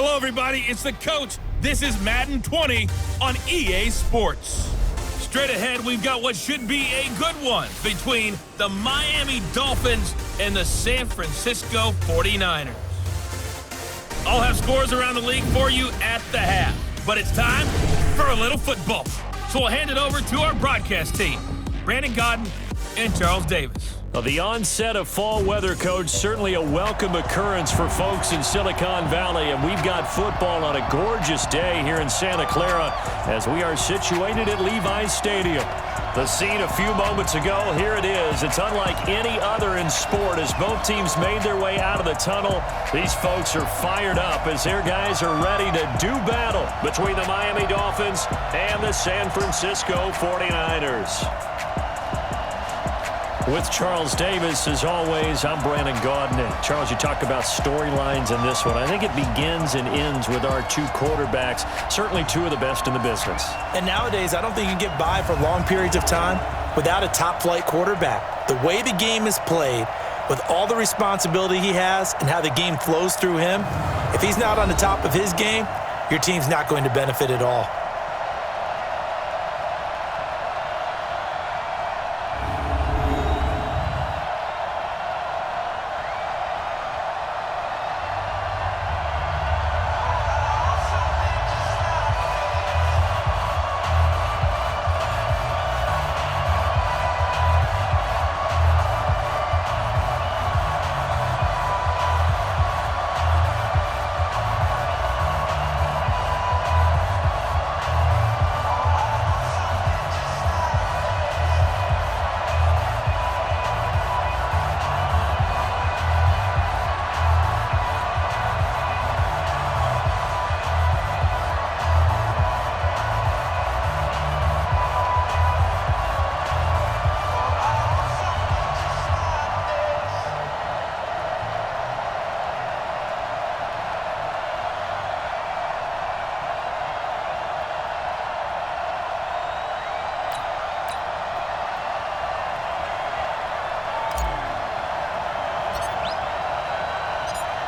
Hello, everybody. It's the coach. This is Madden 20 on EA Sports. Straight ahead, we've got what should be a good one between the Miami Dolphins and the San Francisco 49ers. I'll have scores around the league for you at the half. But it's time for a little football. So we'll hand it over to our broadcast team, Brandon Godden and Charles Davis. Well, the onset of fall weather, Coach, certainly a welcome occurrence for folks in Silicon Valley. And we've got football on a gorgeous day here in Santa Clara as we are situated at Levi's Stadium. The scene a few moments ago, here it is. It's unlike any other in sport as both teams made their way out of the tunnel. These folks are fired up as their guys are ready to do battle between the Miami Dolphins and the San Francisco 49ers. With Charles Davis, as always, I'm Brandon Godden. And Charles, you talk about storylines in this one. I think it begins and ends with our two quarterbacks, certainly two of the best in the business. And nowadays, I don't think you can get by for long periods of time without a top-flight quarterback. The way the game is played, with all the responsibility he has and how the game flows through him, if he's not on the top of his game, your team's not going to benefit at all.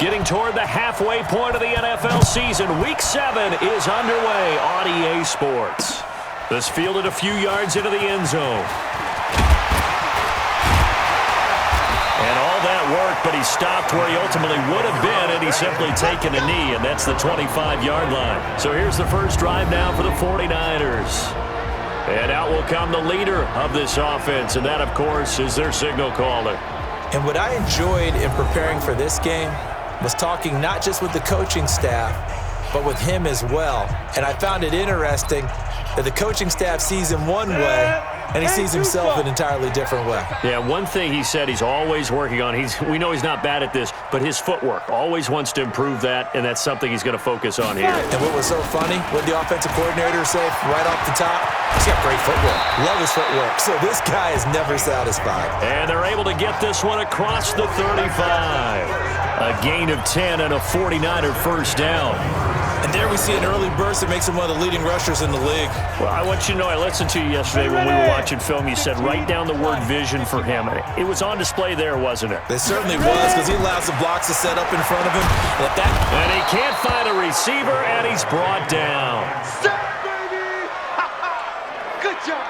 Getting toward the halfway point of the NFL season, Week 7 is underway on EA Sports. This fielded a few yards into the end zone. And all that work, but he stopped where he ultimately would have been, and he's simply taken a knee, and that's the 25-yard line. So here's the first drive now for the 49ers. And out will come the leader of this offense, and that, of course, is their signal caller. And what I enjoyed in preparing for this game was talking not just with the coaching staff, but with him as well. And I found it interesting that the coaching staff sees him one way, and he sees himself an entirely different way. Yeah, one thing he said he's always working on, we know he's not bad at this, but his footwork, always wants to improve that, and that's something he's going to focus on here. And what was so funny, what the offensive coordinator said right off the top, he's got great footwork. Love his footwork. So this guy is never satisfied. And they're able to get this one across the 35. A gain of 10 and a 49er first down. And there we see an early burst that makes him one of the leading rushers in the league. Well, I want you to know, I listened to you yesterday when we were watching film. You said write down the word vision for him. It was on display there, wasn't it? It certainly was, because he allows the blocks to set up in front of him. And he can't find a receiver, and he's brought down. Good job.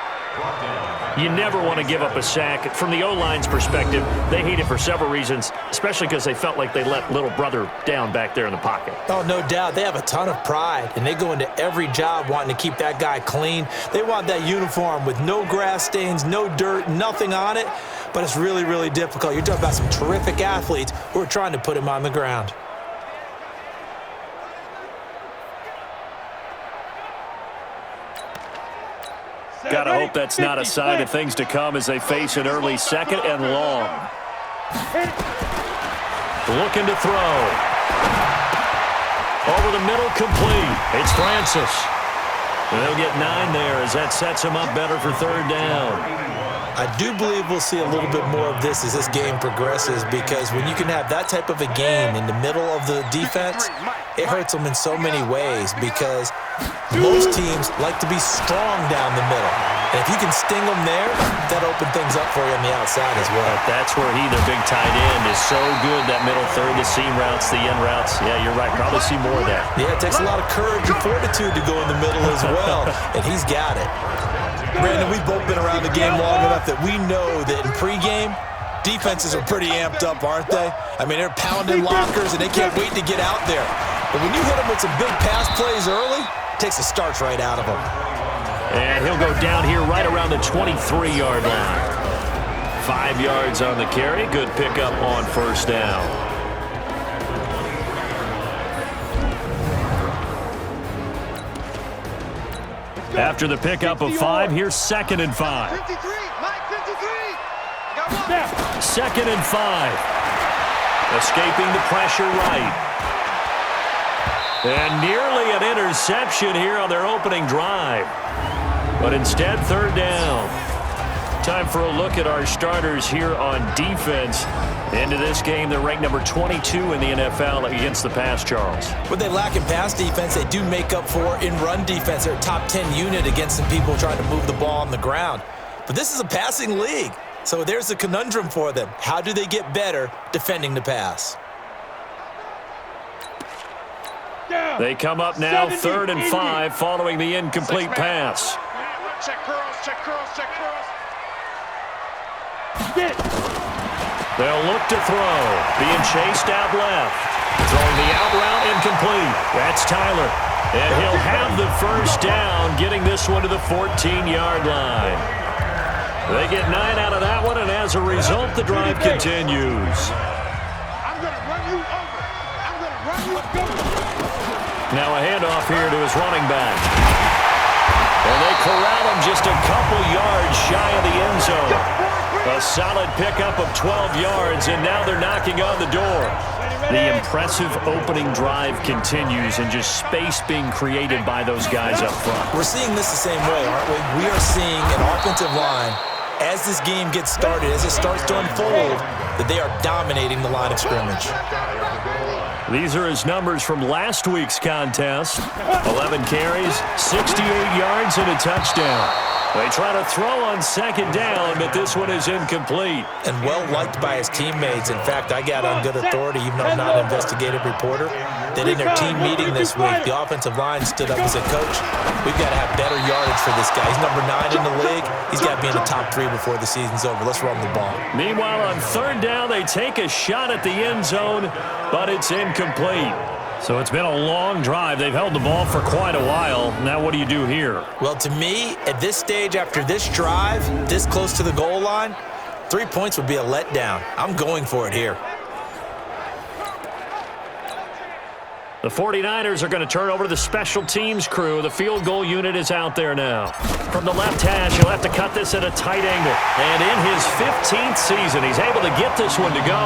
You never want to give up a sack. From the O-line's perspective, they hate it for several reasons, especially because they felt like they let little brother down back there in the pocket. Oh, no doubt. They have a ton of pride, and they go into every job wanting to keep that guy clean. They want that uniform with no grass stains, no dirt, nothing on it, but it's really, really difficult. You're talking about some terrific athletes who are trying to put him on the ground. Gotta hope that's not a sign of things to come as they face an early second and long. Looking to throw. Over the middle, complete. It's Francis. And they'll get 9 there as that sets him up better for third down. I do believe we'll see a little bit more of this as this game progresses, because when you can have that type of a game in the middle of the defense, it hurts them in so many ways, because most teams like to be strong down the middle. And if you can sting them there, that'll open things up for you on the outside as well. That's where their big tight end, is so good, that middle third, the seam routes, the end routes. Yeah, you're right. Probably see more of that. Yeah, it takes a lot of courage and fortitude to go in the middle as well, and he's got it. Brandon, we've both been around the game long enough that we know that in pregame, defenses are pretty amped up, aren't they? I mean, they're pounding lockers, and they can't wait to get out there. But when you hit them with some big pass plays early, it takes the starch right out of them. And he'll go down here right around the 23-yard line. 5 yards on the carry. Good pickup on first down. After the pickup of 5, here's 2nd and 5. 53, Mike, 53. Got one. 2nd and 5. Escaping the pressure right. And nearly an interception here on their opening drive. But instead, 3rd down. Time for a look at our starters here on defense. Into this game, they're ranked number 22 in the NFL against the pass, Charles. What they lack in pass defense, they do make up for in run defense. They're a top 10 unit against some people trying to move the ball on the ground. But this is a passing league. So there's a conundrum for them. How do they get better defending the pass? They come up now, 3rd and 5, following the incomplete pass. Check curls, check curls, check curls. They'll look to throw. Being chased out left. Throwing the out route incomplete. That's Tyler. And he'll have the first down, getting this one to the 14-yard line. They get 9 out of that one, and as a result, the drive continues. I'm going to run you over. I'm going to run you over. Now a handoff here to his running back. And they corral him just a couple yards shy of the end zone. A solid pickup of 12 yards, and now they're knocking on the door. The impressive opening drive continues, and just space being created by those guys up front. We're seeing this the same way, aren't we? We are seeing an offensive line, as this game gets started, as it starts to unfold, that they are dominating the line of scrimmage. These are his numbers from last week's contest. 11 carries, 68 yards, and a touchdown. They try to throw on 2nd down, but this one is incomplete. And well-liked by his teammates. In fact, I got on good authority, even though I'm not an investigative reporter, that in their team meeting this week, the offensive line stood up and said, Coach, we've got to have better yardage for this guy. He's number 9 in the league. He's got to be in the top 3 before the season's over. Let's run the ball. Meanwhile, on 3rd down, they take a shot at the end zone, but it's incomplete. So it's been a long drive. They've held the ball for quite a while. Now what do you do here? Well, to me, at this stage, after this drive, this close to the goal line, 3 points would be a letdown. I'm going for it here. The 49ers are going to turn over to the special teams crew. The field goal unit is out there now. From the left hash, he'll have to cut this at a tight angle. And in his 15th season, he's able to get this one to go.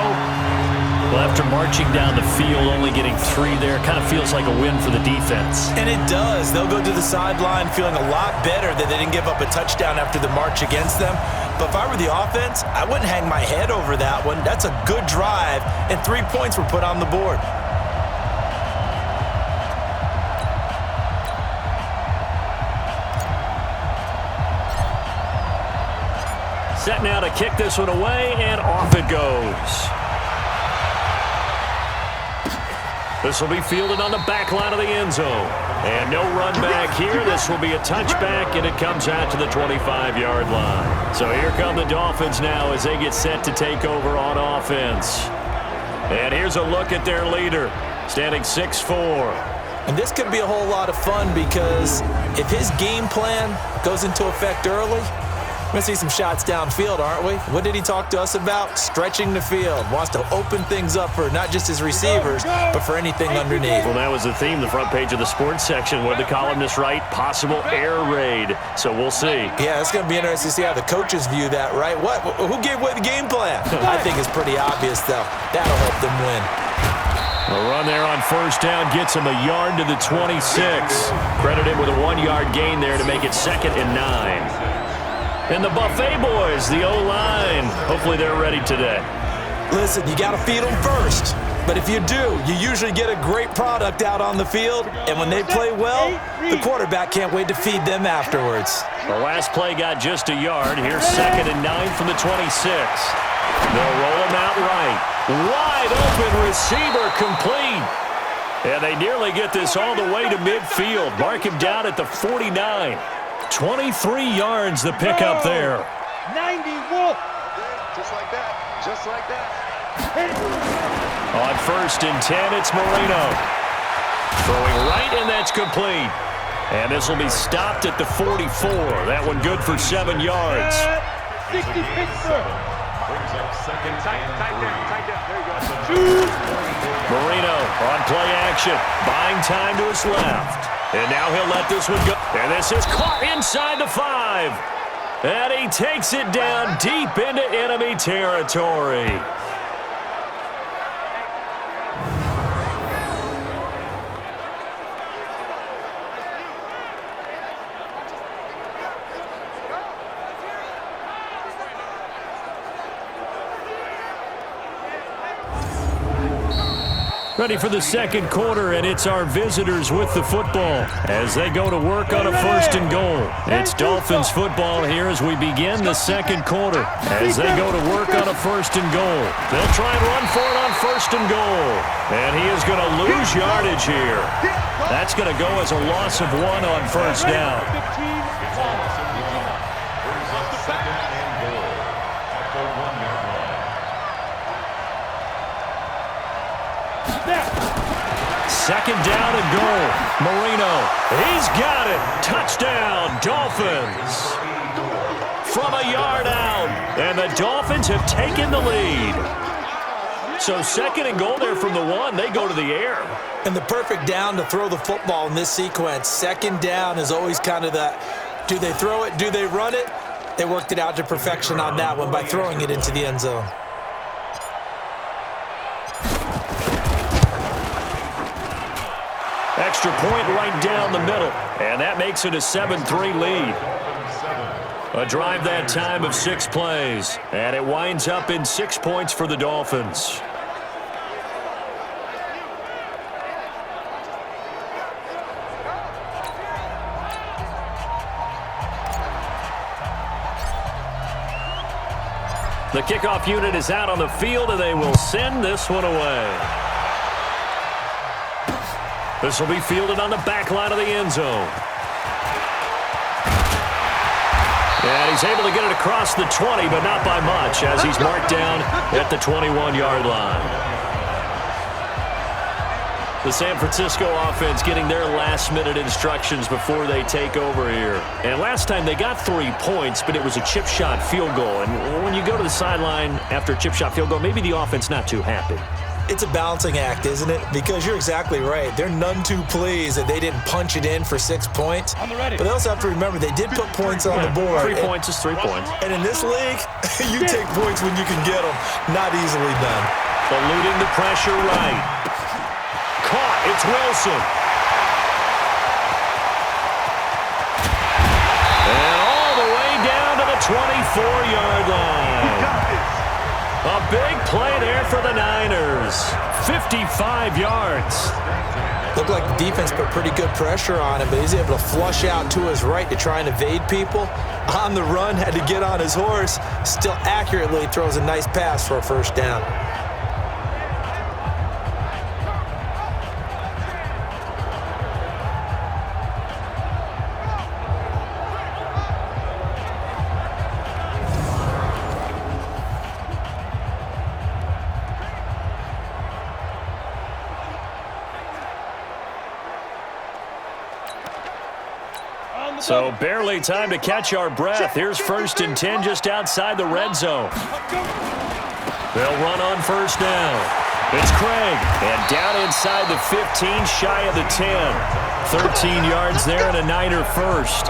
Well, after marching down the field, only getting 3 there, kind of feels like a win for the defense. And it does. They'll go to the sideline feeling a lot better that they didn't give up a touchdown after the march against them. But if I were the offense, I wouldn't hang my head over that one. That's a good drive, and 3 points were put on the board. Set now to kick this one away, and off it goes. This will be fielded on the back line of the end zone. And no run back here. This will be a touchback, and it comes out to the 25-yard line. So here come the Dolphins now as they get set to take over on offense. And here's a look at their leader, standing 6'4". And this could be a whole lot of fun, because if his game plan goes into effect early, we're going to see some shots downfield, aren't we? What did he talk to us about? Stretching the field. Wants to open things up for not just his receivers, but for anything underneath. Well, that was the theme, the front page of the sports section. What did the columnists write? Possible air raid. So we'll see. Yeah, it's going to be interesting to see how the coaches view that, right? Who gave away the game plan? I think it's pretty obvious, though. That'll help them win. A run there on 1st down gets him a yard to the 26. Credit him with a 1-yard gain there to make it 2nd and 9. And the Buffet boys, the O-line, hopefully they're ready today. Listen, you got to feed them first. But if you do, you usually get a great product out on the field. And when they play well, the quarterback can't wait to feed them afterwards. The last play got just a yard. Here's 2nd and 9 from the 26. They'll roll him out right. Wide open receiver complete. And they nearly get this all the way to midfield. Mark him down at the 49. 23 yards the pickup there. 90 Wolf. Just like that. Just like that. On 1st and 10, it's Marino. Throwing right, and that's complete. And this will be stopped at the 44. That one good for 7 yards. 60 Pittsburgh. Brings up 2nd. Tight down. There you go. Marino on play action. Buying time to his left. And now he'll let this one go. And this is caught inside the 5. And he takes it down deep into enemy territory. Ready for the second quarter, and it's our visitors with the football as they go to work on a 1st and goal. It's Dolphins football here as we begin the second quarter. As they go to work on a 1st and goal. They'll try and run for it on 1st and goal. And he is going to lose yardage here. That's going to go as a loss of 1 on 1st down. Second down and goal. Marino, he's got it. Touchdown, Dolphins. From a yard out, and the Dolphins have taken the lead. So 2nd and goal there from the 1. They go to the air. And the perfect down to throw the football in this sequence. 2nd down is always kind of that, do they throw it, do they run it? They worked it out to perfection on that one by throwing it into the end zone. Extra point right down the middle, and that makes it a 7-3 lead. A drive that time of 6 plays, and it winds up in 6 points for the Dolphins. The kickoff unit is out on the field, and they will send this one away. This will be fielded on the back line of the end zone. And he's able to get it across the 20, but not by much, as he's marked down at the 21-yard line. The San Francisco offense getting their last-minute instructions before they take over here. And last time they got 3 points, but it was a chip shot field goal. And when you go to the sideline after a chip shot field goal, maybe the offense not too happy. It's a balancing act, isn't it? Because you're exactly right. They're none too pleased that they didn't punch it in for 6 points. But they also have to remember they did put points on the board. 3 points is 3 points. And in this league, you take points when you can get them. Not easily done. Eluding the pressure right. Caught. It's Wilson. And all the way down to the 24-yard line. A big play there for the Niners. 55 yards. Looked like the defense put pretty good pressure on him, but he's able to flush out to his right to try and evade people. On the run, had to get on his horse. Still accurately throws a nice pass for a 1st down. So barely time to catch our breath. Here's 1st and 10 just outside the red zone. They'll run on 1st down. It's Craig. And down inside the 15, shy of the 10. 13 yards there and a Niner first.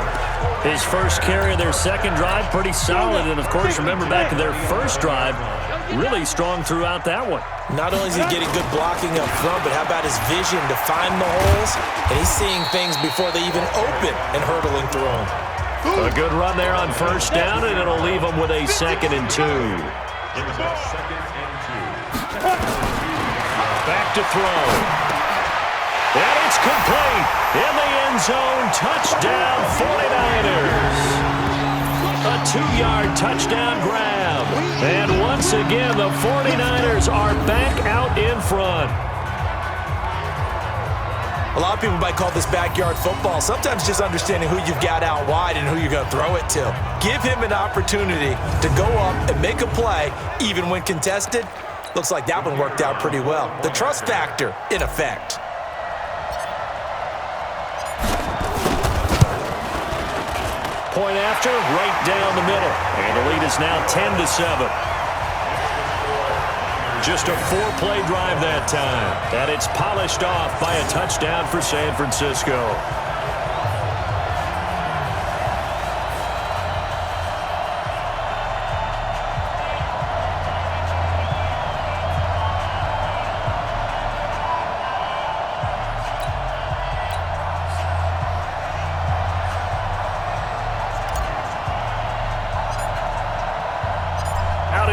His first carry of their second drive, pretty solid. And, of course, remember back to their first drive, really strong throughout that one. Not only is he getting good blocking up front, but how about his vision to find the holes? And he's seeing things before they even open and hurdling through them. A good run there on first down, and it'll leave them with a 2nd and 2. Back to throw. And it's complete. In the end zone, touchdown 49ers. A 2-yard touchdown grab. And once again, the 49ers are back out in front. A lot of people might call this backyard football. Sometimes just understanding who you've got out wide and who you're going to throw it to. Give him an opportunity to go up and make a play, even when contested. Looks like that one worked out pretty well. The trust factor in effect. Point after, right down the middle. And the lead is now 10-7. Just a 4-play drive that time. And it's polished off by a touchdown for San Francisco.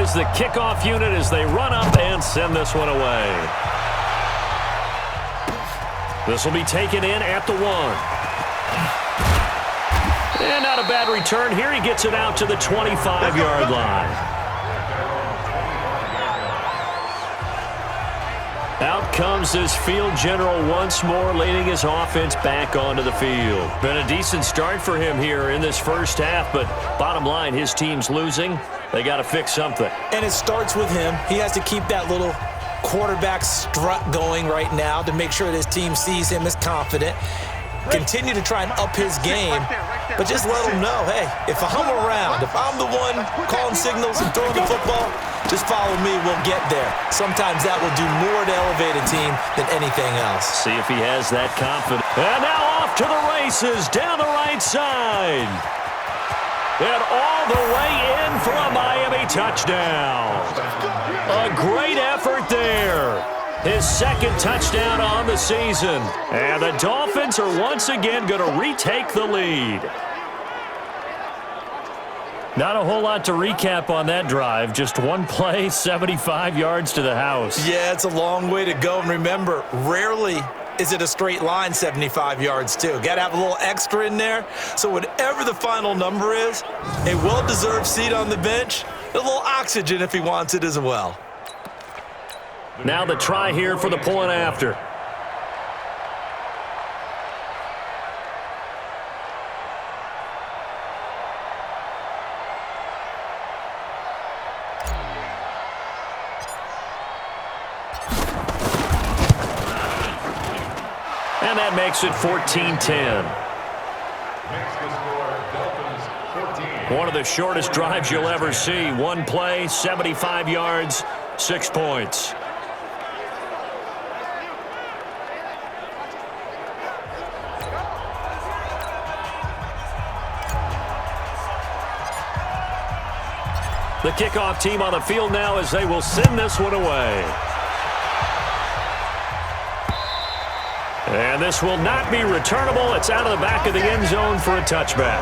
Is the kickoff unit as they run up and send this one away. This will be taken in at the 1. And not a bad return here. He gets it out to the 25-yard line. Out comes this field general once more, leading his offense back onto the field. Been a decent start for him here in this first half, but bottom line, his team's losing. They got to fix something. And it starts with him. He has to keep that little quarterback strut going right now to make sure that his team sees him as confident. Continue to try and up his game, but just let him know, hey, if I'm around, if I'm the one calling signals and throwing the football, just follow me, we'll get there. Sometimes that will do more to elevate a team than anything else. See if he has that confidence. And now off to the races down the right side. And all the way in for a Miami touchdown. A great effort there. His 2nd touchdown on the season. And the Dolphins are once again going to retake the lead. Not a whole lot to recap on that drive. Just one play, 75 yards to the house. Yeah, it's a long way to go. And remember, rarely is it a straight line 75 yards, too. Got to have a little extra in there. So whatever the final number is, a well-deserved seat on the bench, a little oxygen if he wants it as well. Now the try here for the point after. And that makes it 14-10. One of the shortest drives you'll ever see. One play, 75 yards, 6 points. The kickoff team on the field now as they will send this one away. And this will not be returnable. It's out of the back of the end zone for a touchback.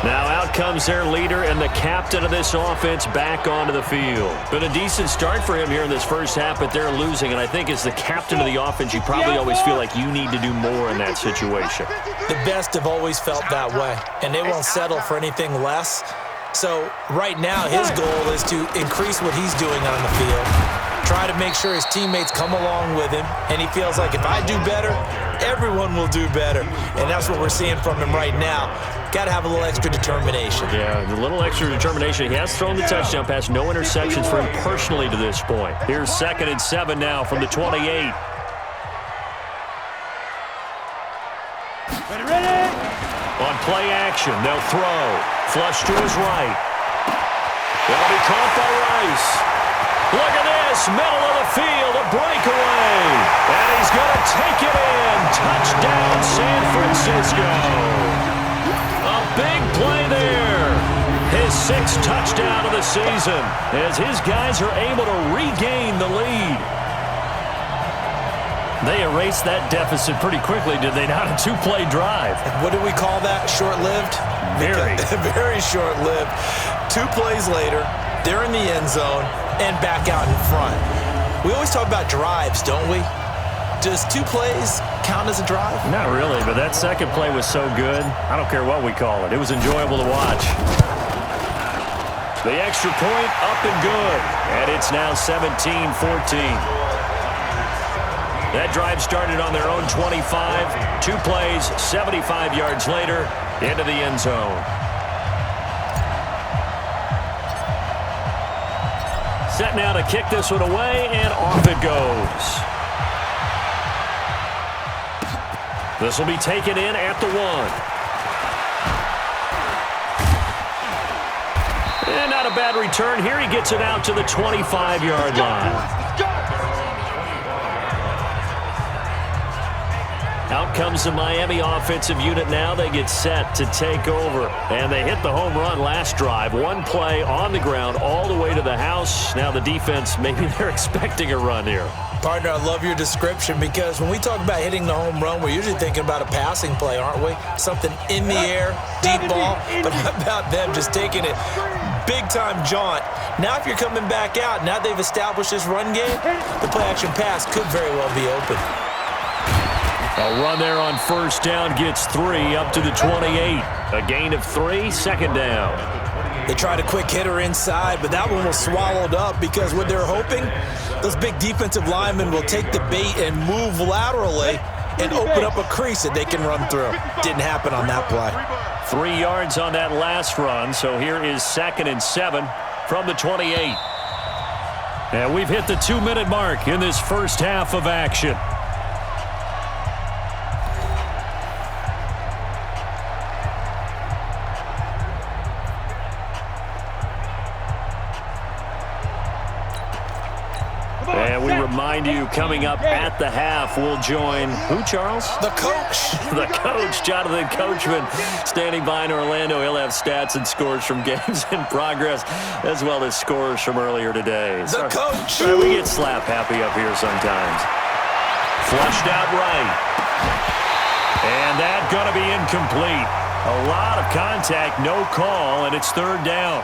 Now out comes their leader and the captain of this offense back onto the field. Been a decent start for him here in this first half, but they're losing. And I think as the captain of the offense, you probably always feel like you need to do more in that situation. The best have always felt that way, and they won't settle for anything less. So right now his goal is to increase what he's doing on the field. Try to make sure his teammates come along with him, and he feels like if I do better, everyone will do better. And that's what we're seeing from him right now. Got to have a little extra determination. Yeah, a little extra determination. He has thrown the touchdown pass. No interceptions for him personally to this point. Here's 2nd and 7 now from the 28. Ready? On play action, they'll throw. Flush to his right. That'll be caught by Rice. Look at this, middle of the field, a breakaway. And he's going to take it in. Touchdown, San Francisco. A big play there. His 6th touchdown of the season as his guys are able to regain the lead. They erased that deficit pretty quickly, did they not? A two-play drive. What do we call that? Short-lived? Very. Very short-lived. 2 plays later, they're in the end zone and back out in front. We always talk about drives, don't we? Does 2 plays count as a drive? Not really, but that second play was so good. I don't care what we call it. It was enjoyable to watch. The extra point up and good. And it's now 17-14. That drive started on their own 25. 2 plays, 75 yards later, into the end zone. Set now to kick this one away, and off it goes. This will be taken in at the 1. And not a bad return here. He gets it out to the 25-yard line. Out comes the Miami offensive unit now. They get set to take over. And they hit the home run last drive. 1 play on the ground all the way to the house. Now the defense, maybe they're expecting a run here. Partner, I love your description because when we talk about hitting the home run, we're usually thinking about a passing play, aren't we? Something in the air, deep ball. But how about them just taking it big-time jaunt? Now if you're coming back out, now they've established this run game, the play-action pass could very well be open. A run there on first down gets 3 up to the 28. A gain of 3, second down. They tried a quick hitter inside, but that one was swallowed up because what they're hoping, those big defensive linemen will take the bait and move laterally and open up a crease that they can run through. Didn't happen on that play. 3 yards on that last run, so here is 2nd and 7 from the 28. And we've hit the 2-minute mark in this first half of action. And we remind you, coming up at the half, we'll join who, Charles? The coach. The coach, Jonathan Coachman, standing by in Orlando. He'll have stats and scores from games in progress, as well as scores from earlier today. The coach. We get slap happy up here sometimes. Flushed out right. And that going to be incomplete. A lot of contact, no call, and it's 3rd down.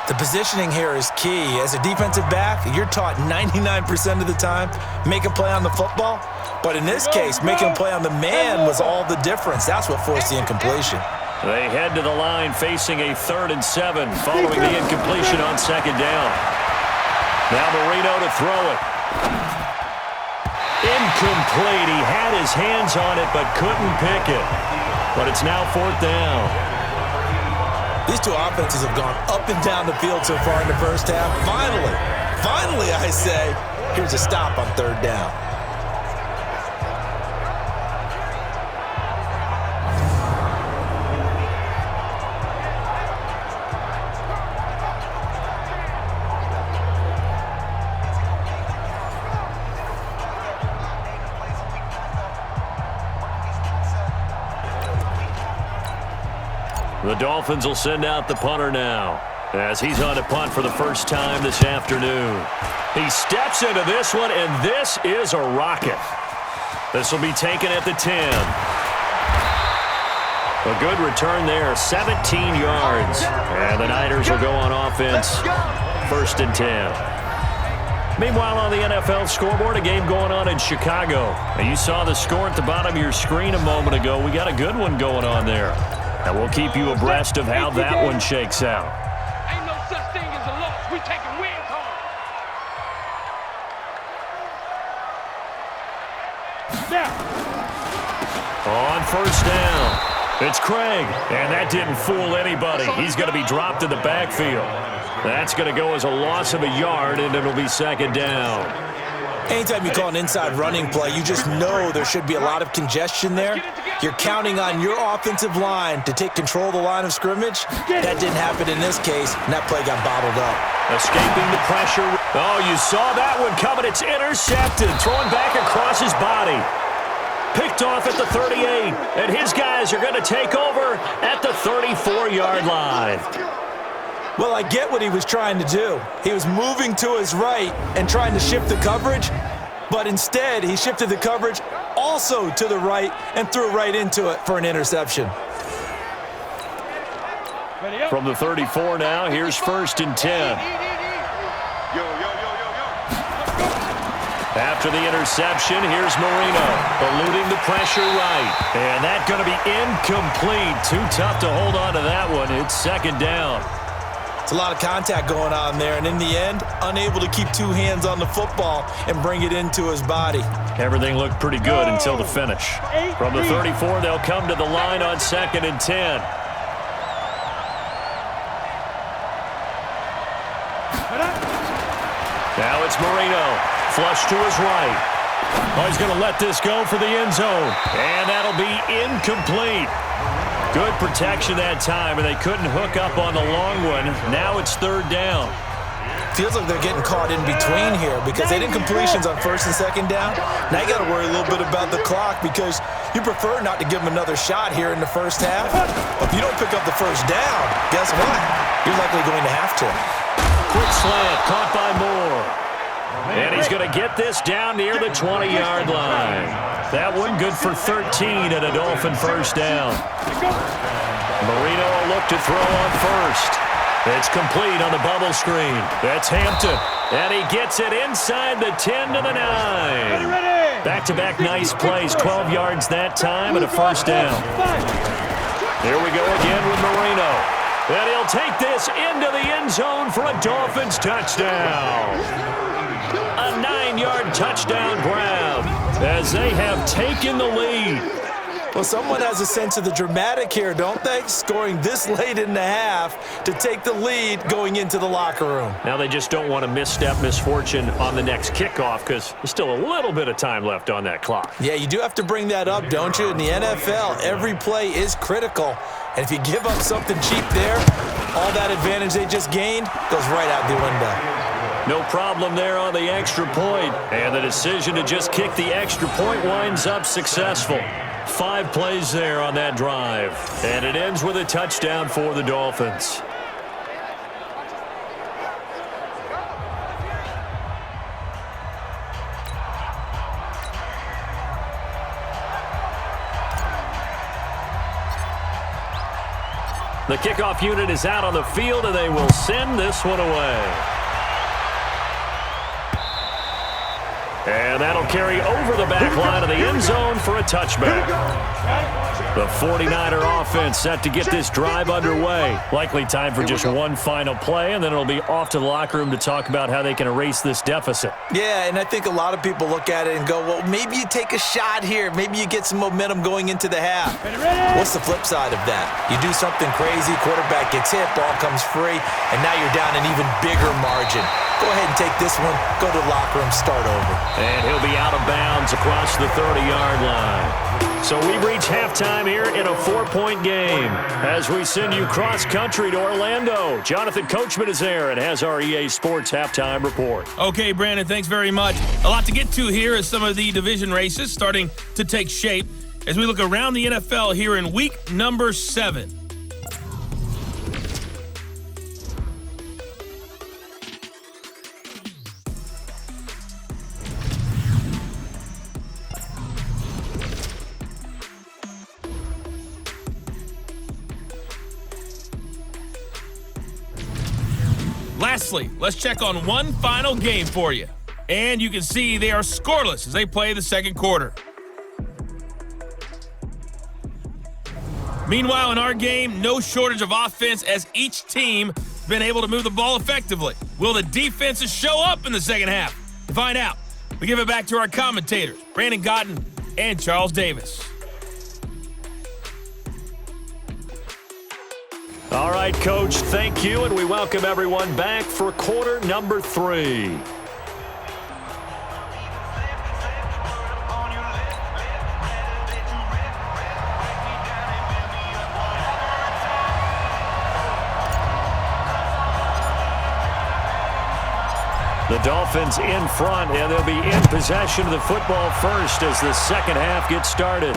The positioning here is key. As a defensive back, you're taught 99% of the time, make a play on the football. But in this case, making a play on the man was all the difference. That's what forced the incompletion. They head to the line facing a 3rd and 7 following the incompletion on 2nd down. Now Marino to throw it. Incomplete. He had his hands on it but couldn't pick it. But it's now 4th down. These two offenses have gone up and down the field so far in the first half. Finally, I say, here's a stop on 3rd down. The Dolphins will send out the punter now as he's on to punt for the first time this afternoon. He steps into this one, and this is a rocket. This will be taken at the 10. A good return there, 17 yards. And the Niners will go on offense, 1st and 10. Meanwhile, on the NFL scoreboard, a game going on in Chicago. And you saw the score at the bottom of your screen a moment ago. We got a good one going on there. And we'll keep you abreast of how that one shakes out. Ain't no such thing as a loss. We taking wins home. On first down, it's Craig. And that didn't fool anybody. He's going to be dropped in the backfield. That's going to go as a loss of a yard, and it'll be 2nd down. Anytime you call an inside running play, you just know there should be a lot of congestion there. You're counting on your offensive line to take control of the line of scrimmage. That didn't happen in this case, and that play got bottled up. Escaping the pressure. Oh, you saw that one coming. It's intercepted. Thrown back across his body. Picked off at the 38, and his guys are going to take over at the 34-yard line. Well, I get what he was trying to do. He was moving to his right and trying to shift the coverage, But instead, he shifted the coverage also to the right and threw right into it for an interception. From the 34 now, here's 1st and 10. After the interception, here's Marino, eluding the pressure right. And that's going to be incomplete. Too tough to hold on to that one. It's 2nd down. It's a lot of contact going on there, and in the end, unable to keep 2 hands on the football and bring it into his body. Everything looked pretty good until the finish. From the 34, they'll come to the line on 2nd and 10. Now it's Marino. Flush to his right. Oh, he's going to let this go for the end zone. And that'll be incomplete. Good protection that time, and they couldn't hook up on the long one. Now it's 3rd down. Feels like they're getting caught in between here because they did completions on 1st and 2nd down. Now you got to worry a little bit about the clock because you prefer not to give them another shot here in the first half. If you don't pick up the 1st down, guess what? You're likely going to have to. Quick slant, caught by Moore. And he's going to get this down near the 20-yard line. That one good for 13 and a Dolphin 1st down. Marino will look to throw on 1st. It's complete on the bubble screen. That's Hampton. And he gets it inside the 10 to the 9. Back-to-back nice plays, 12 yards that time and a 1st down. Here we go again with Marino. And he'll take this into the end zone for a Dolphins touchdown. A 9-yard touchdown grab as they have taken the lead. Well, someone has a sense of the dramatic here, don't they? Scoring this late in the half to take the lead going into the locker room. Now they just don't want to misfortune on the next kickoff because there's still a little bit of time left on that clock. Yeah, you do have to bring that up, don't you? In the NFL, every play is critical. And if you give up something cheap there, all that advantage they just gained goes right out the window. No problem there on the extra point. And the decision to just kick the extra point winds up successful. 5 plays there on that drive. And it ends with a touchdown for the Dolphins. The kickoff unit is out on the field, and they will send this one away. And that'll carry over the back line of the end zone for a touchback. The 49er offense set to get this drive underway. Likely time for just one final play, and then it'll be off to the locker room to talk about how they can erase this deficit. Yeah, and I think a lot of people look at it and go, well, maybe you take a shot here. Maybe you get some momentum going into the half. What's the flip side of that? You do something crazy, quarterback gets hit, ball comes free, and now you're down an even bigger margin. Go ahead and take this one, go to the locker room, start over. And he'll be out of bounds across the 30-yard line. So we reach halftime here in a 4-point game as we send you cross-country to Orlando. Jonathan Coachman is there and has our EA Sports halftime report. Okay, Brandon, thanks very much. A lot to get to here as some of the division races starting to take shape as we look around the NFL here in week number 7. Lastly, let's check on one final game for you. And you can see they are scoreless as they play the second quarter. Meanwhile, in our game, no shortage of offense as each team has been able to move the ball effectively. Will the defenses show up in the second half? To find out, we give it back to our commentators, Brandon Godden and Charles Davis. All right, Coach, thank you, and we welcome everyone back for quarter number 3. The Dolphins in front, and they'll be in possession of the football first as the second half gets started.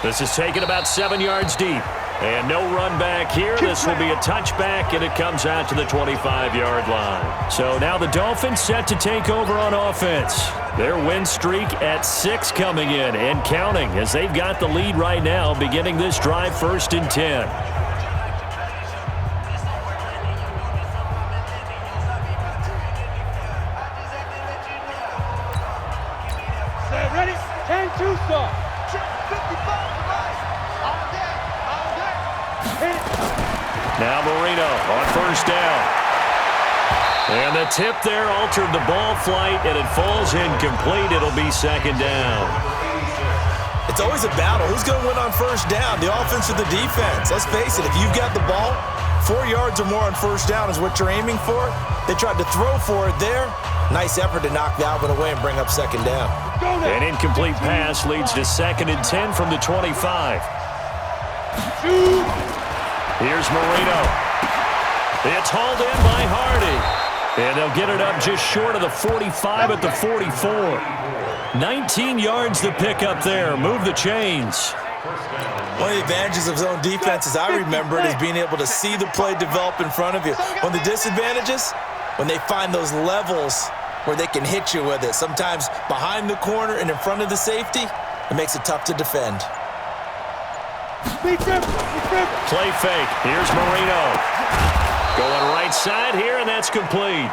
This is taken about 7 yards deep. And no run back here. This will be a touchback, and it comes out to the 25-yard line. So now the Dolphins set to take over on offense. Their win streak at 6 coming in and counting as they've got the lead right now beginning this drive 1st and 10. Ready? 10-2 start. Now Marino on 1st down. And the tip there altered the ball flight, and it falls incomplete. It'll be 2nd down. It's always a battle. Who's going to win on 1st down, the offense or the defense? Let's face it, if you've got the ball, 4 yards or more on 1st down is what you're aiming for. They tried to throw for it there. Nice effort to knock that one away and bring up 2nd down. An incomplete pass leads to 2nd and 10 from the 25. Here's Marino. It's hauled in by Hardy. And they'll get it up just short of the 45 at the 44. 19 yards to pick up there. Move the chains. One of the advantages of zone defense, as I remember it, is being able to see the play develop in front of you. One of the disadvantages, when they find those levels where they can hit you with it, sometimes behind the corner and in front of the safety, it makes it tough to defend. Play fake. Here's Marino. Going right side here, and that's complete.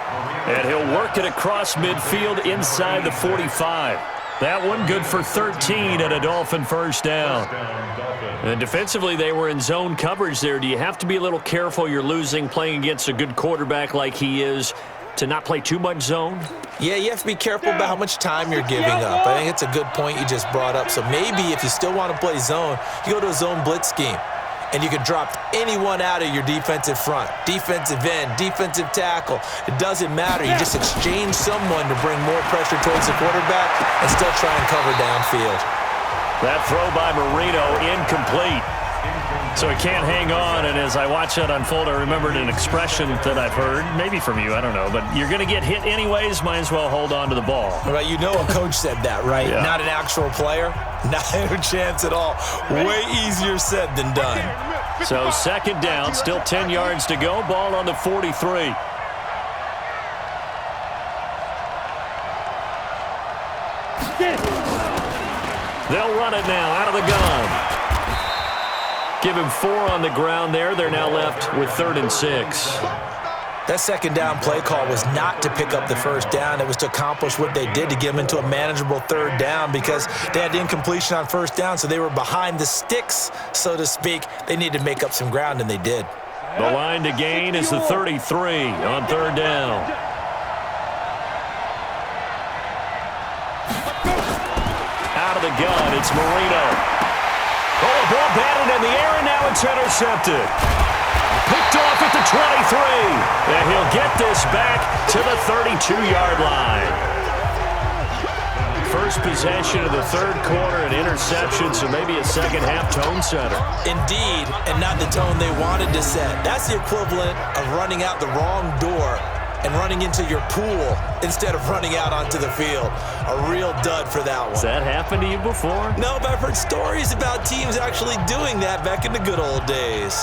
And he'll work it across midfield inside the 45. That one good for 13 at a Dolphin 1st down. And defensively, they were in zone coverage there. Do you have to be a little careful? You're losing playing against a good quarterback like he is to not play too much zone? Yeah, you have to be careful about how much time you're giving up. I think it's a good point you just brought up. So maybe if you still want to play zone, you go to a zone blitz scheme. And you can drop anyone out of your defensive front, defensive end, defensive tackle. It doesn't matter. You just exchange someone to bring more pressure towards the quarterback and still try and cover downfield. That throw by Marino incomplete. So he can't hang on, and as I watch that unfold, I remembered an expression that I've heard, maybe from you, I don't know, but you're going to get hit anyways, might as well hold on to the ball. Right, you know a coach said that, right? Yeah. Not an actual player. Not a chance at all. Way easier said than done. So 2nd down, still 10 yards to go, ball on the 43. They'll run it now out of the gun. Give him 4 on the ground there. They're now left with 3rd and 6. That 2nd down play call was not to pick up the 1st down. It was to accomplish what they did, to get them into a manageable 3rd down, because they had incompletion on 1st down, so they were behind the sticks, so to speak. They needed to make up some ground, and they did. The line to gain is the 33 on 3rd down. Out of the gun, it's Marino. Oh, a ball batted in the air, and now it's intercepted. Picked off at the 23. And he'll get this back to the 32-yard line. First possession of the 3rd quarter, an interception, so maybe a second-half tone setter. Indeed, and not the tone they wanted to set. That's the equivalent of running out the wrong door and running into your pool instead of running out onto the field. A real dud for that one. Has that happened to you before? No, but I've heard stories about teams actually doing that back in the good old days.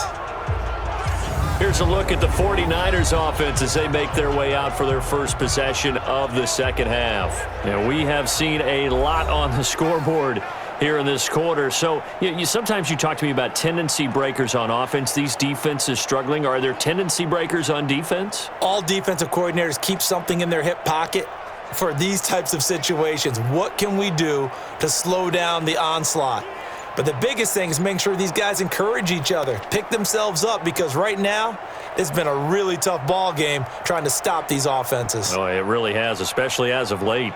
Here's a look at the 49ers offense as they make their way out for their first possession of the 2nd half. Now, we have seen a lot on the scoreboard here in this quarter. So sometimes you talk to me about tendency breakers on offense. These defenses struggling. Are there tendency breakers on defense? All defensive coordinators keep something in their hip pocket for these types of situations. What can we do to slow down the onslaught? But the biggest thing is make sure these guys encourage each other, pick themselves up, because right now it's been a really tough ball game trying to stop these offenses. Oh, it really has, especially as of late.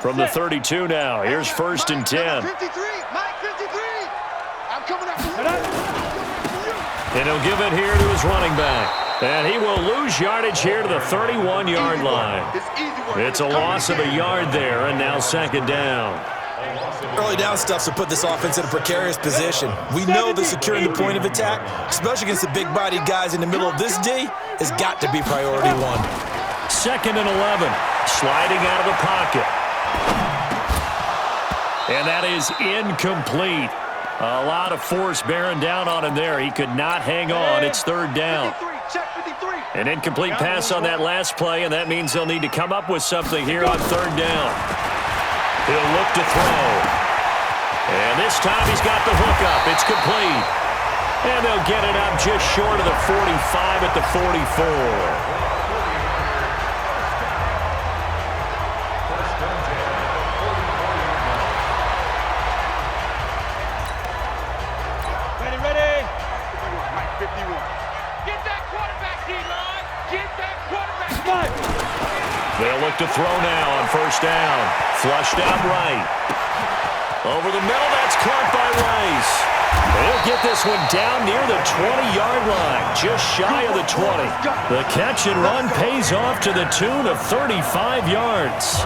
From the 32 now, here's 1st and 10. 53, Mike 53. I'm coming up. And he'll give it here to his running back. And he will lose yardage here to the 31-yard line. It's a loss of a yard there, and now 2nd down. Early down stuff to put this offense in a precarious position. We know that securing the point of attack, especially against the big-bodied guys in the middle of this D, has got to be priority 1. 2nd and 11, sliding out of the pocket. And that is incomplete. A lot of force bearing down on him there. He could not hang on. It's third down. An incomplete pass on that last play, and that means they'll need to come up with something here on third down. He'll look to throw. And this time he's got the hook up. It's complete. And they'll get it up just short of the 45 at the 44. They'll look to throw now on first down. Flushed out right. Over the middle, that's caught by Rice. They'll get this one down near the 20-yard line, just shy of the 20. The catch and run pays off to the tune of 35 yards.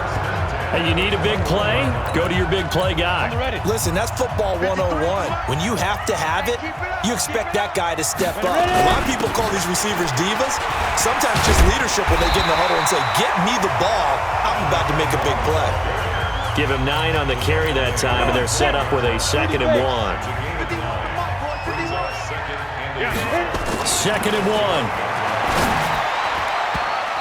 Hey, you need a big play? Go to your big play guy. Listen, that's football 101. When you have to have it, you expect that guy to step up. A lot of people call these receivers divas. Sometimes just leadership when they get in the huddle and say, get me the ball, I'm about to make a big play. Give him 9 on the carry that time, and they're set up with a 2nd and 1. 2nd and 1.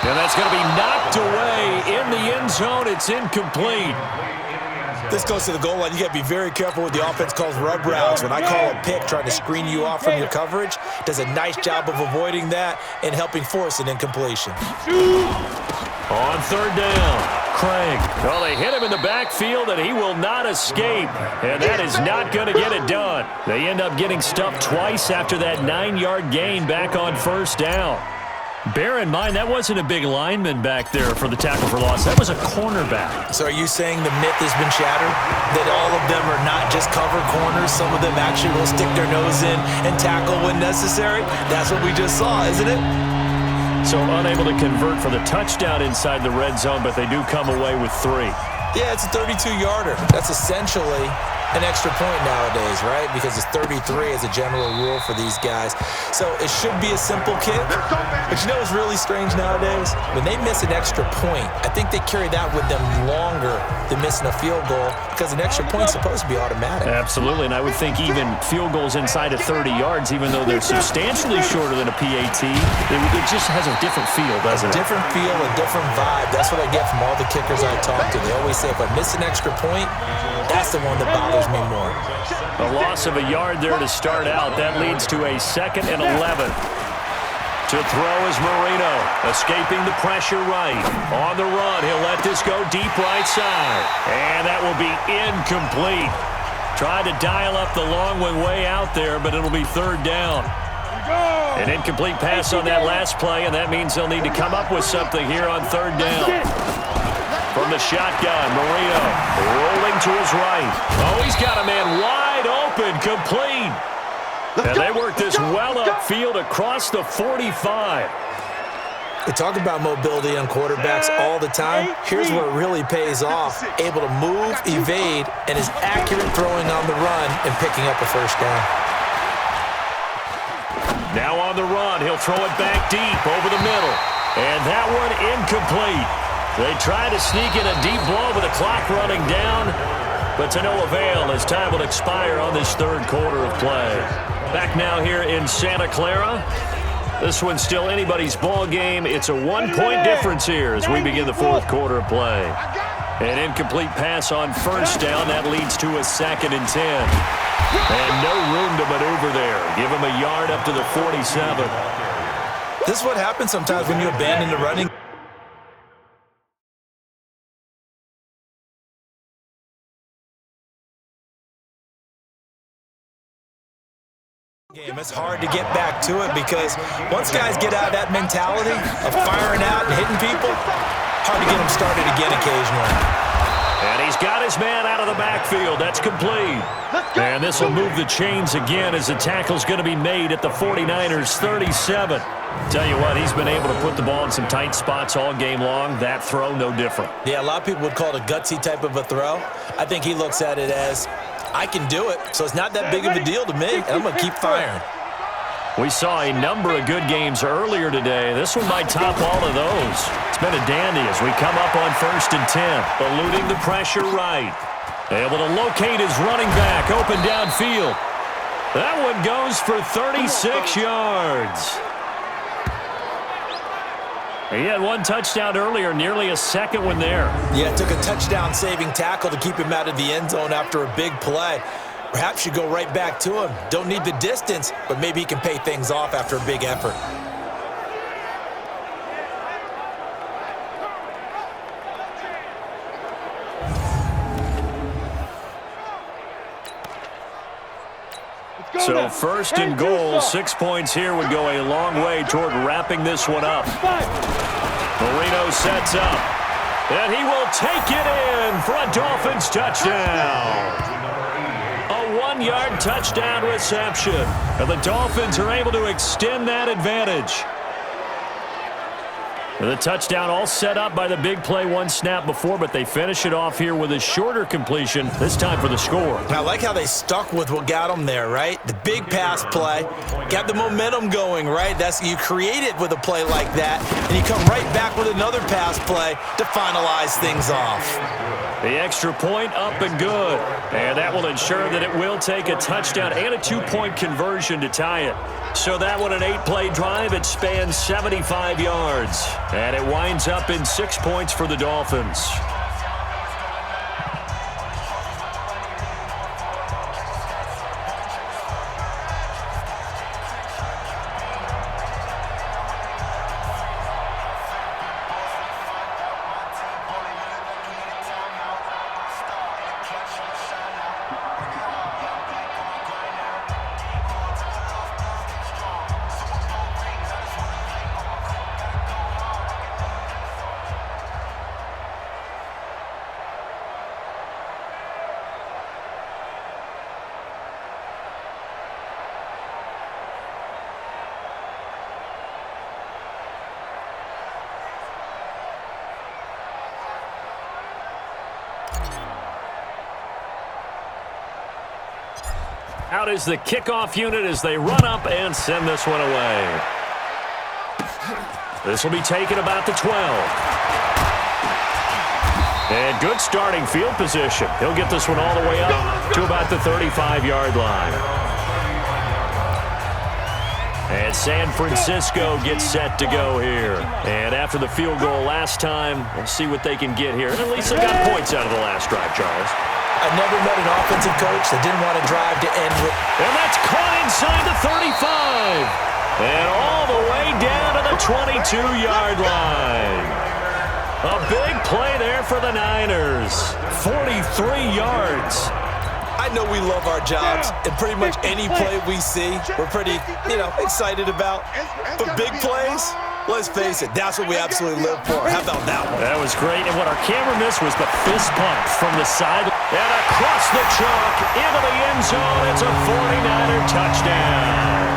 And that's going to be knocked away in the end zone. It's incomplete. This goes to the goal line. You got to be very careful with the offense calls rub routes. When I call a pick trying to screen you off from your coverage, does a nice job of avoiding that and helping force an incompletion. On third down, Craig. Well, they hit him in the backfield, and he will not escape. And that is not going to get it done. They end up getting stuffed twice after that 9-yard gain back on first down. Bear in mind, that wasn't a big lineman back there for the tackle for loss. That was a cornerback. So are you saying the myth has been shattered? That all of them are not just cover corners? Some of them actually will stick their nose in and tackle when necessary? That's what we just saw, isn't it? So unable to convert for the touchdown inside the red zone, but they do come away with 3. Yeah, it's a 32-yarder. That's essentially an extra point nowadays, right? Because it's 33 as a general rule for these guys. So it should be a simple kick. But you know what's really strange nowadays? When they miss an extra point, I think they carry that with them longer than missing a field goal because an extra point is supposed to be automatic. Absolutely, and I would think even field goals inside of 30 yards, even though they're substantially shorter than a PAT, it just has a different feel, doesn't it? A different feel, a different vibe. That's what I get from all the kickers I talk to. They always say, if I miss an extra point, that's the one that bothers me more. A loss of a yard there to start out. That leads to a 2nd and 11. To throw is Marino, escaping the pressure right. On the run, he'll let this go deep right side. And that will be incomplete. Tried to dial up the long one way out there, but it'll be third down. An incomplete pass on that last play, and that means they'll need to come up with something here on third down. From the shotgun, Marino rolling to his right. Oh, he's got a man wide open, complete. And they work this well upfield across the 45. We talk about mobility on quarterbacks all the time. Here's where it really pays off. Able to move, evade, and is accurate throwing on the run and picking up a first down. Now on the run, he'll throw it back deep over the middle. And that one incomplete. They try to sneak in a deep blow with the clock running down, but to no avail as time will expire on this third quarter of play. Back now here in Santa Clara. This one's still anybody's ball game. It's a 1-point difference here as we begin the fourth quarter of play. An incomplete pass on first down. That leads to a 2nd and 10. And no room to maneuver there. Give him a yard up to the 47. This is what happens sometimes when you abandon the running. It's hard to get back to it because once guys get out of that mentality of firing out and hitting people, hard to get them started again occasionally. And he's got his man out of the backfield. That's complete. And this will move the chains again as the tackle's going to be made at the 49ers 37. Tell you what, he's been able to put the ball in some tight spots all game long. That throw, no different. Yeah, a lot of people would call it a gutsy type of a throw. I think he looks at it as, I can do it, so it's not that big of a deal to me, and I'm going to keep firing. We saw a number of good games earlier today. This one might top all of those. It's been a dandy as we come up on 1st and 10. Eluding the pressure right. Able to locate his running back open downfield. That one goes for 36 yards. He had one touchdown earlier, nearly a second one there. Yeah, it took a touchdown-saving tackle to keep him out of the end zone after a big play. Perhaps you go right back to him. Don't need the distance, but maybe he can pay things off after a big effort. So first and goal, 6 points here would go a long way toward wrapping this one up. Marino sets up, and he will take it in for a Dolphins touchdown. A 1-yard touchdown reception, and the Dolphins are able to extend that advantage. The touchdown all set up by the big play one snap before, but they finish it off here with a shorter completion, this time for the score. I like how they stuck with what got them there, right? The big pass play, got the momentum going, right? You create it with a play like that, and you come right back with another pass play to finalize things off. The extra point up and good, and that will ensure that it will take a touchdown and a 2-point conversion to tie it. So that one, an 8-play drive, it spans 75 yards. And it winds up in 6 points for the Dolphins. Out is the kickoff unit as they run up and send this one away. This will be taken about the 12. And good starting field position. He'll get this one all the way up to about the 35-yard line. And San Francisco gets set to go here. And after the field goal last time, we'll see what they can get here. And at least they got points out of the last drive, Charles. I never met an offensive coach that didn't want to drive to end with. And that's caught inside the 35. And all the way down to the 22-yard line. A big play there for the Niners. 43 yards. I know we love our jobs, and pretty much any play we see, we're pretty, excited about. But big plays, let's face it, that's what we absolutely live for. How about that one? That was great, and what our camera missed was the fist pump from the side. And across the chalk, into the end zone, it's a 49er touchdown.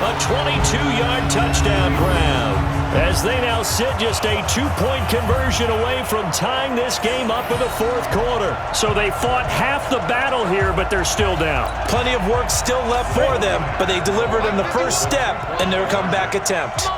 A 22-yard touchdown grab. As they now sit just a 2-point conversion away from tying this game up in the fourth quarter. So they fought half the battle here, but they're still down. Plenty of work still left for them, but they delivered in the first step in their comeback attempt.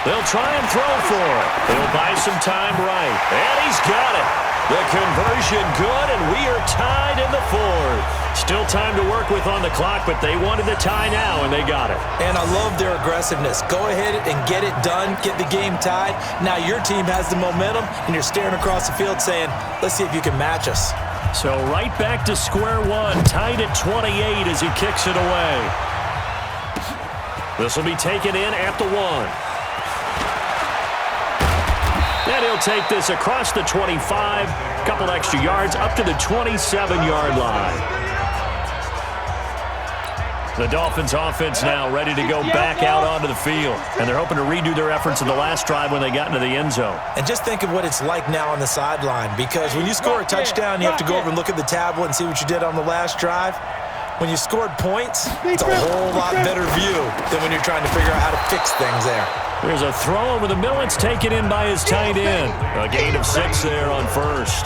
They'll try and throw for it. They'll buy some time right. And he's got it. The conversion good, and we are tied in the fourth. Still time to work with on the clock, but they wanted the tie now, and they got it. And I love their aggressiveness. Go ahead and get it done, get the game tied. Now your team has the momentum, and you're staring across the field saying, let's see if you can match us. So right back to square one, tied at 28 as he kicks it away. This will be taken in at the 1. And he'll take this across the 25, a couple extra yards, up to the 27-yard line. The Dolphins offense now ready to go back out onto the field. And they're hoping to redo their efforts in the last drive when they got into the end zone. And just think of what it's like now on the sideline, because when you score a touchdown, you have to go over and look at the tablet and see what you did on the last drive. When you scored points, it's a whole lot better view than when you're trying to figure out how to fix things there. There's a throw over the middle. It's taken in by his tight end. A gain of 6 there on first.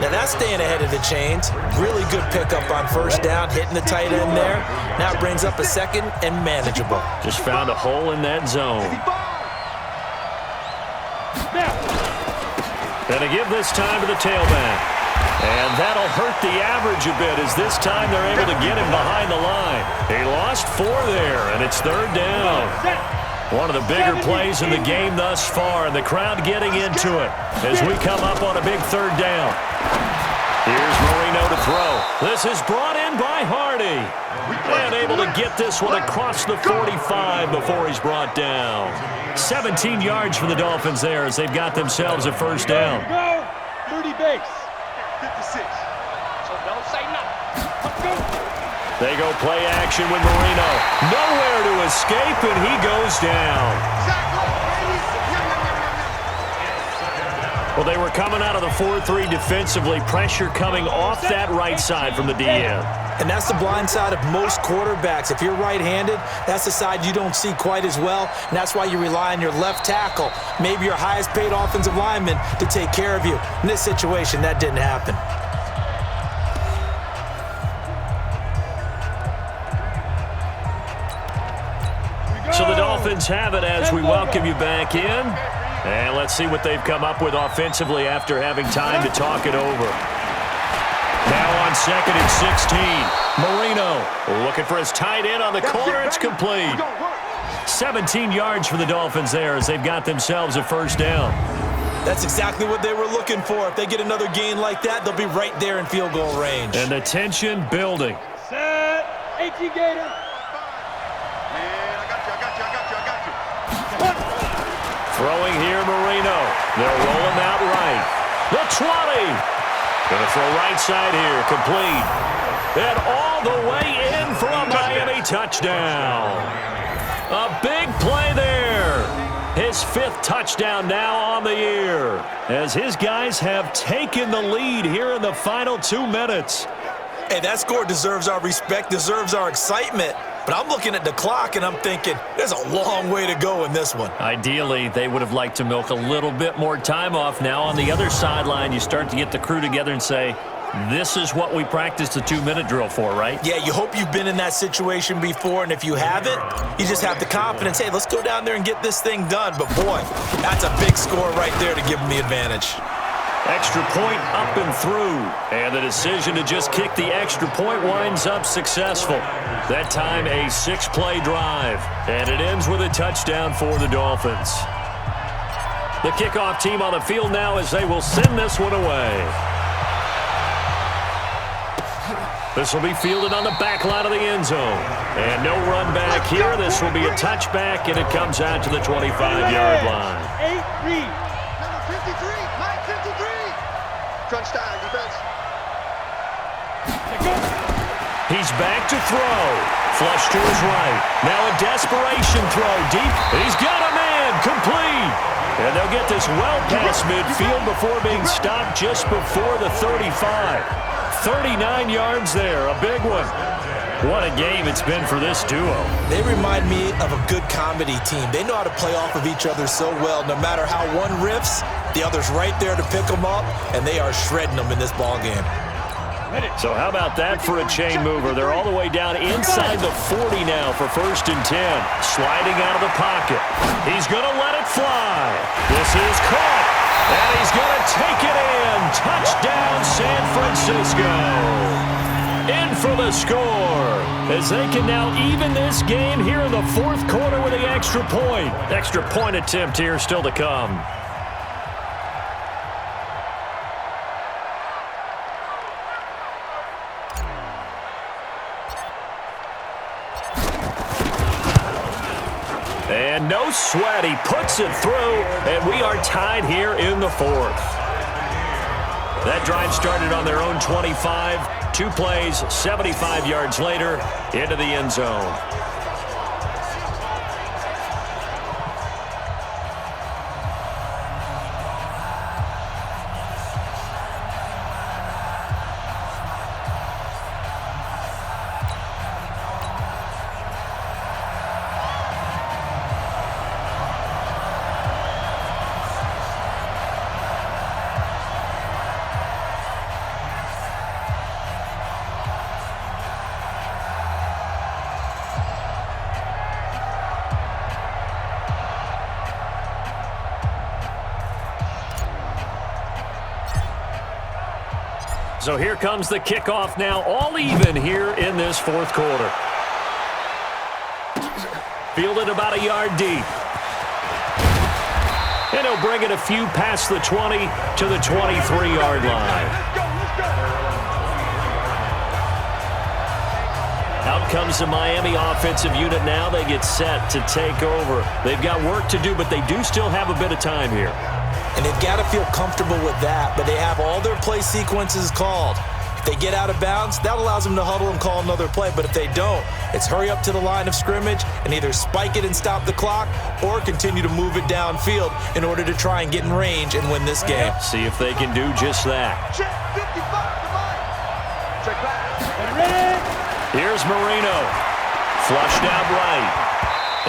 Now that's staying ahead of the chains. Really good pickup on first down, hitting the tight end there. Now it brings up a second and manageable. Just found a hole in that zone. And to give this time to the tailback. And that'll hurt the average a bit as this time they're able to get him behind the line. He lost 4 there, and it's 3rd down. One of the bigger plays in the game thus far, and the crowd getting into it as we come up on a big 3rd down. Here's Marino to throw. This is brought in by Hardy. And able to get this one across the 45 before he's brought down. 17 yards for the Dolphins there as they've got themselves a 1st down. Go, 30 base. 56. So don't say nothing. Let's go. They go play action with Marino. Nowhere to escape, and he goes down. Well, they were coming out of the 4-3 defensively. Pressure coming off that right side from the DN. And that's the blind side of most quarterbacks. If you're right-handed, that's the side you don't see quite as well, and that's why you rely on your left tackle, maybe your highest-paid offensive lineman, to take care of you. In this situation, that didn't happen. So the Dolphins have it as we welcome you back in. And let's see what they've come up with offensively after having time to talk it over. Now on 2nd and 16. Marino looking for his tight end on the corner. It's complete. 17 yards for the Dolphins there as they've got themselves a 1st down. That's exactly what they were looking for. If they get another gain like that, they'll be right there in field goal range. And the tension building. Set. 18 Gator. Throwing here, Marino. They'll roll him out right. The 20. Going to throw right side here. Complete. And all the way in for a Miami touchdown. A big play there. His 5th touchdown now on the year. As his guys have taken the lead here in the final 2 minutes. Hey, that score deserves our respect, deserves our excitement. But I'm looking at the clock, and I'm thinking, there's a long way to go in this one. Ideally, they would have liked to milk a little bit more time off. Now on the other sideline, you start to get the crew together and say, this is what we practiced the 2-minute drill for, right? Yeah, you hope you've been in that situation before, and if you haven't, you just have the confidence, hey, let's go down there and get this thing done. But, boy, that's a big score right there to give them the advantage. Extra point up and through. And the decision to just kick the extra point winds up successful. That time a 6-play drive. And it ends with a touchdown for the Dolphins. The kickoff team on the field now as they will send this one away. This will be fielded on the back line of the end zone. And no run back here. This will be a touchback, and it comes out to the 25-yard line. 8-3. Number 53, Mike 53. Crunch time, defense. He's back to throw. Flush to his right. Now a desperation throw deep. He's got a man. Complete. And they'll get this well past midfield before being stopped just before the 35. 39 yards there. A big one. What a game it's been for this duo. They remind me of a good comedy team. They know how to play off of each other so well. No matter how one riffs, the other's right there to pick them up, and they are shredding them in this ballgame. So how about that for a chain mover? They're all the way down inside the 40 now for 1st and 10. Sliding out of the pocket. He's going to let it fly. This is caught. And he's going to take it in. Touchdown, San Francisco. In for the score. As they can now even this game here in the 4th quarter with the extra point. Extra point attempt here still to come. And no sweat, he puts it through, and we are tied here in the 4th. That drive started on their own 25, 2 plays, 75 yards later, into the end zone. So here comes the kickoff now, all even here in this fourth quarter. Fielded about a yard deep. And he'll bring it a few past the 20 to the 23-yard line. Out comes the Miami offensive unit now. They get set to take over. They've got work to do, but they do still have a bit of time here. And they've got to feel comfortable with that, but they have all their play sequences called. If they get out of bounds, that allows them to huddle and call another play. But if they don't, it's hurry up to the line of scrimmage and either spike it and stop the clock or continue to move it downfield in order to try and get in range and win this game. See if they can do just that. Check 55 to Mike. Check back. Ready? Here's Marino. Flushed out right.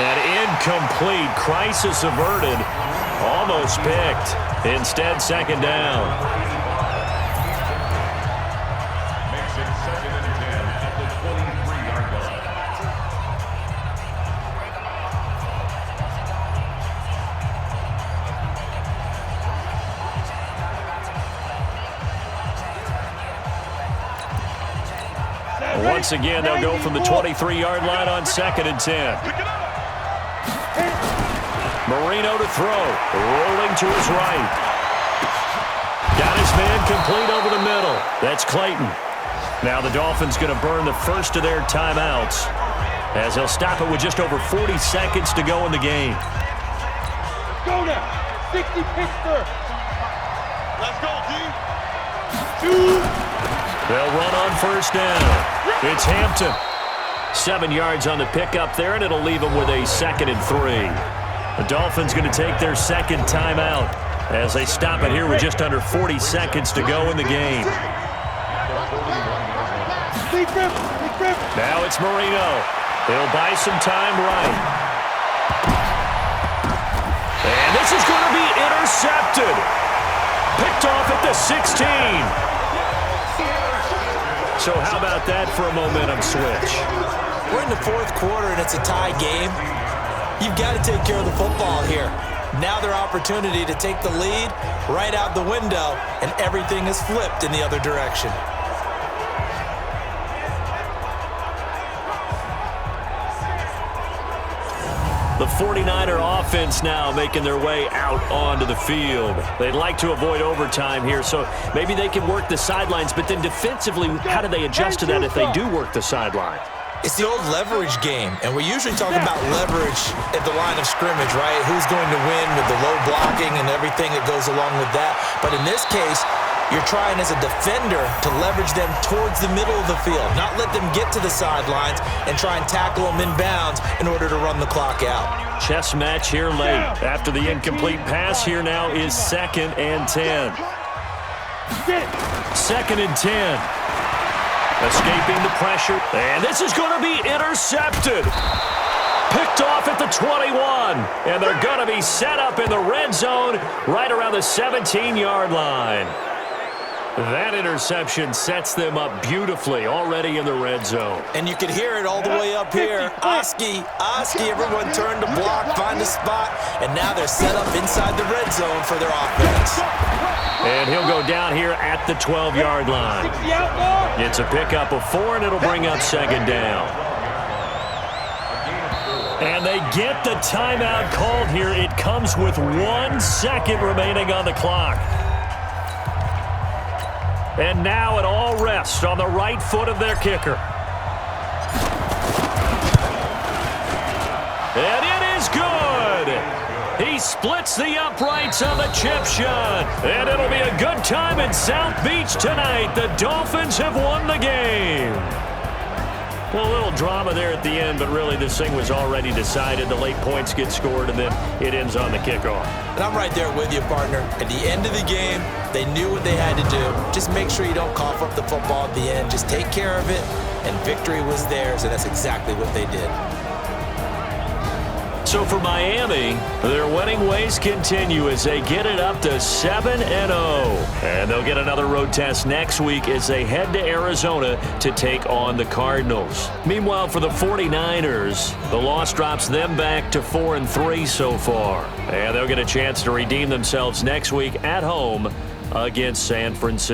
And incomplete. Crisis averted. Almost picked. Instead, second down. Makes it 2nd and 10 at the 23-yard line. Once again, they'll go from the 23-yard line on 2nd and 10. Marino to throw. Rolling to his right. Got his man complete over the middle. That's Clayton. Now the Dolphins going to burn the first of their timeouts as they'll stop it with just over 40 seconds to go in the game. Go now. 60 Pittsburgh. Let's go, D. They'll run on first down. It's Hampton. 7 yards on the pickup there, and it'll leave them with a 2nd and 3. The Dolphins going to take their second timeout as they stop it here with just under 40 seconds to go in the game. Now it's Marino. He'll buy some time right. And this is going to be intercepted. Picked off at the 16. So how about that for a momentum switch? We're in the fourth quarter and it's a tie game. You've got to take care of the football here. Now their opportunity to take the lead right out the window, and everything is flipped in the other direction. The 49er offense now making their way out onto the field. They'd like to avoid overtime here, so maybe they can work the sidelines, but then defensively, how do they adjust to that if they do work the sideline? It's the old leverage game, and we usually talk about leverage at the line of scrimmage, right? Who's going to win with the low blocking and everything that goes along with that. But in this case, you're trying as a defender to leverage them towards the middle of the field, not let them get to the sidelines and try and tackle them in bounds in order to run the clock out. Chess match here late. After the incomplete pass, here now is 2nd and 10. 2nd and 10. Escaping the pressure, and this is going to be intercepted. Picked off at the 21, and they're going to be set up in the red zone right around the 17-yard line. That interception sets them up beautifully already in the red zone. And you can hear it all the way up here. Oski, everyone turned to block, find a spot, and now they're set up inside the red zone for their offense. And he'll go down here at the 12-yard line. It's a pickup of 4, and it'll bring up 2nd down. And they get the timeout called here. It comes with 1 second remaining on the clock. And now it all rests on the right foot of their kicker. And it is good. He splits the uprights on the chip shot. And it'll be a good time in South Beach tonight. The Dolphins have won the game. Well, a little drama there at the end, but really this thing was already decided. The late points get scored, and then it ends on the kickoff. And I'm right there with you, partner. At the end of the game, they knew what they had to do. Just make sure you don't cough up the football at the end. Just take care of it, and victory was theirs, and that's exactly what they did. So for Miami, their winning ways continue as they get it up to 7-0. And they'll get another road test next week as they head to Arizona to take on the Cardinals. Meanwhile, for the 49ers, the loss drops them back to 4-3 so far. And they'll get a chance to redeem themselves next week at home against San Francisco.